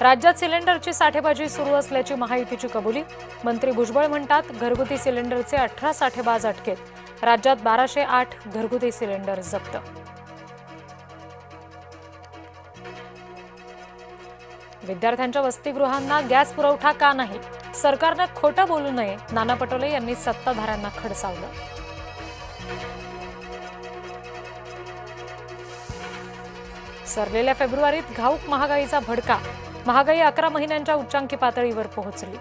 राज्यात सिलेंडरची साठेबाजी सुरू असल्याची महायुतीची कबुली। मंत्री भुजबळ म्हणतात, घरगुती सिलेंडरचे 18 साठेबाज अटकेत। राज्यात 1208 घरगुती सिलेंडर जप्त। विद्यार्थ्यांच्या वसतिगृहांना गॅस पुरवठा का नाही? सरकारने खोटं बोलू नये, नाना पटोले यांनी सत्ताधाऱ्यांना खडसावलं। सरलेल्या फेब्रुवारीत घाऊक महागाईचा भडका। महागाई 11 महिन्यांच्या उच्चांकी पातळीवर पोहोचली।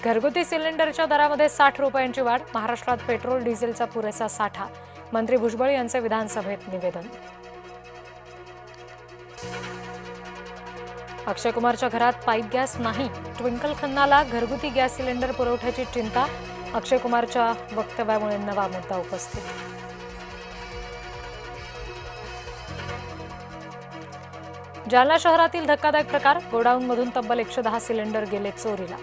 घरगुती सिलेंडरच्या दरामध्ये 60 रुपयांची वाढ। महाराष्ट्रात पेट्रोल डिझेलचा पुरेसा साठा। मंत्री भुजबळ यांचे विधानसभेत निवेदन। अक्षय कुमारच्या घरात पाईप गॅस नाही, ट्विंकल खन्नाला घरगुती गॅस सिलेंडर पुरवठ्याची चिंता। अक्षय कुमारच्या वक्तव्यामुळे नवा मुद्दा उपस्थित। जालना शहरातील धक्कादायक प्रकार। गोडाऊनमधून तब्बल 110 सिलेंडर गेले चोरीला।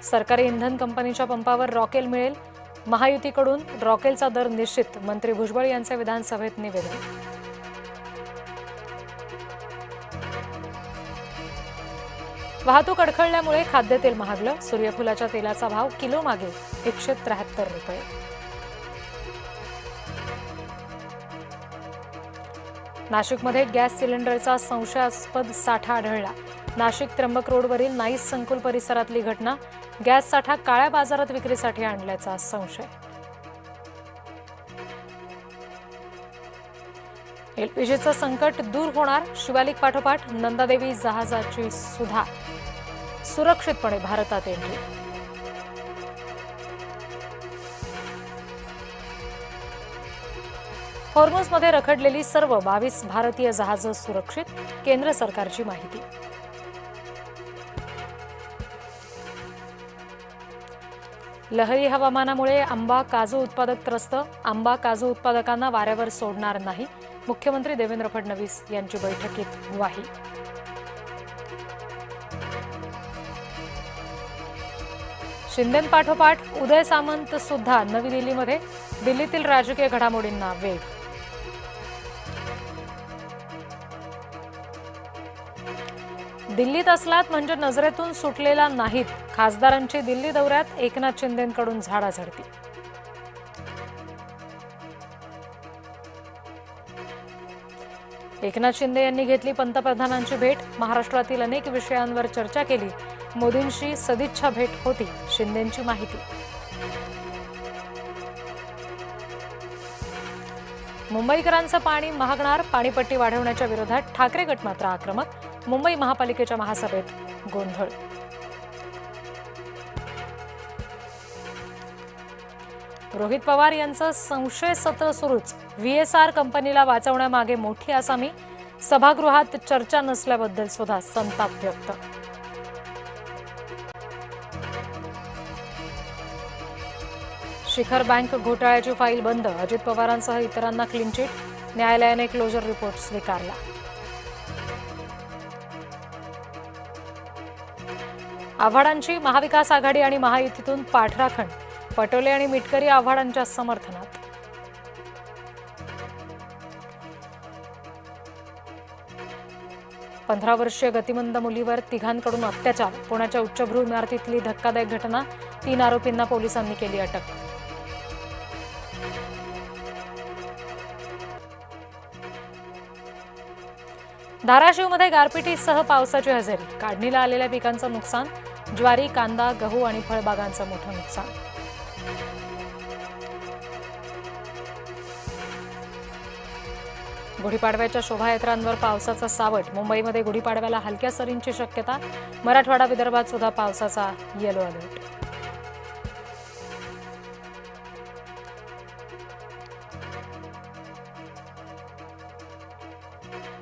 सरकारी इंधन कंपनीच्या पंपावर रॉकेल मिळेल। महायुतीकडून रॉकेलचा दर निश्चित। मंत्री भुजबळ यांचे विधानसभेत निवेदन। वाहतूक अडखळल्यामुळे खाद्यतेल महागलं। सूर्यफुलाच्या तेलाचा भाव किलो मागे 173 रुपये। नाशिकमध्ये गॅस सिलेंडरचा संशयास्पद साठा आढळला। नाशिक त्र्यंबक रोडवरील नाईस संकुल परिसरातली घटना। गॅस साठा काळ्या बाजारात विक्रीसाठी आणल्याचा संशय। एलपीजीचं संकट दूर होणार। शिवालिक पाठोपाठ नंदादेवी जहाजाची सुद्धा सुरक्षितपणे भारतात एंट्री। हॉर्मुझमध्ये रखडलेली सर्व 22 भारतीय जहाजं सुरक्षित। केंद्र सरकारची माहिती। लहरी हवामानामुळे आंबा काजू उत्पादक त्रस्त। आंबा काजू उत्पादकांना वाऱ्यावर सोडणार नाही। मुख्यमंत्री देवेंद्र फडणवीस यांची बैठकीत ग्वाही। शिंदेंपाठोपाठ उदय सामंत सुद्धा नवी दिल्लीमध्ये। दिल्लीतील राजकीय घडामोडींना वेग। दिल्लीत असलात म्हणजे नजरेतून सुटलेला नाहीत। खासदारांची दिल्ली दौऱ्यात एकनाथ शिंदेंकडून झाडाझडती। एकनाथ शिंदे यांनी घेतली पंतप्रधानांची भेट। महाराष्ट्रातील अनेक विषयांवर चर्चा केली। मोदींशी सदिच्छा भेट होती, शिंदेंची माहिती। मुंबईकरांचं पाणी महागणार। पाणीपट्टी वाढवण्याच्या विरोधात ठाकरे गट मात्र आक्रमक। मुंबई महापालिकेच्या महासभेत गोंधळ। रोहित पवार यांचं संशय सत्र सुरूच। व्हीएसआर कंपनीला वाचवण्यामागे मोठी आसामी। सभागृहात चर्चा नसल्याबद्दल सुद्धा संताप व्यक्त। शिखर बँक घोटाळ्याची फाईल बंद। अजित पवारांसह इतरांना क्लीन चिट। न्यायालयाने क्लोजर रिपोर्ट स्वीकारला। आव्हाडांची महाविकास आघाडी आणि महायुतीतून पाठराखण। पटोले आणि मिटकरी आव्हाडांच्या समर्थनात। पंधरा वर्षीय गतिमंद मुलीवर तिघांकडून अत्याचार। पुण्याच्या उच्चभ्रू इमारतीतली धक्कादायक घटना। 3 आरोपींना पोलिसांनी केली अटक। धाराशिवमध्ये गारपिटीसह पावसाची हजेरी। काढणीला आलेल्या पिकांचं नुकसान। ज्वारी, कांदा, गहू आणि फळबागांचं मोठं नुकसान। गुढीपाडव्याच्या शोभायात्रांवर पावसाचा सावट। मुंबईमध्ये गुढीपाडव्याला हलक्या सरींची शक्यता। मराठवाडा विदर्भात सुद्धा पावसाचा येलो अलर्ट।